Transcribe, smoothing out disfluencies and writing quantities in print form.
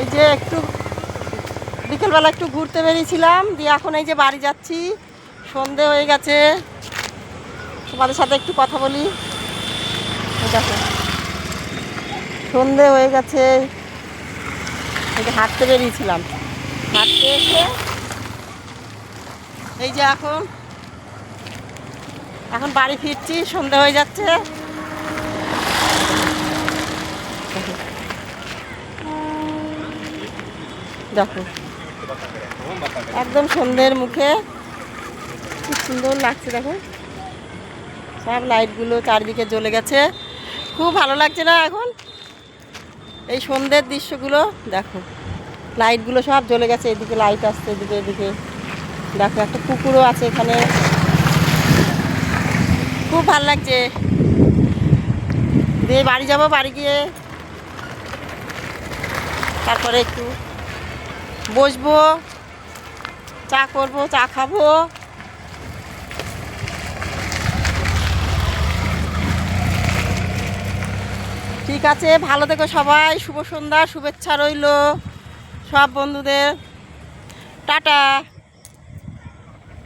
এই যে একটু বিকেলবেলা একটু ঘুরতে বেরিয়েছিলাম, দিয়ে এখন এই যে বাড়ি যাচ্ছি। সন্ধে হয়ে গেছে, তোমাদের সাথে একটু কথা বলি। দেখো সন্ধে হয়ে গেছে, এই যে হাঁটতে বেরিয়েছিলাম, হাঁটতে এসে এই যে এখন এখন বাড়ি ফিরছি। সন্ধে হয়ে যাচ্ছে, দেখো একদম সন্ধ্যের মুখে, খুব সুন্দর লাগছে। দেখো সব লাইটগুলো চারিদিকে জ্বলে গেছে, খুব ভালো লাগছে না এখন এই সন্ধ্যের দৃশ্যগুলো। দেখো লাইটগুলো সব জ্বলে গেছে, এদিকে লাইট আসছে, এদিকে দেখো একটা পুকুরও আছে এখানে, খুব ভালো লাগছে। দিয়ে বাড়ি যাব, বাড়ি গিয়ে তারপরে একটু বসবো, চা করবো, চা খাবো। ঠিক আছে, ভালো থেকো সবাই। শুভ সন্ধ্যা, শুভেচ্ছা রইল সব বন্ধুদের। টাটা।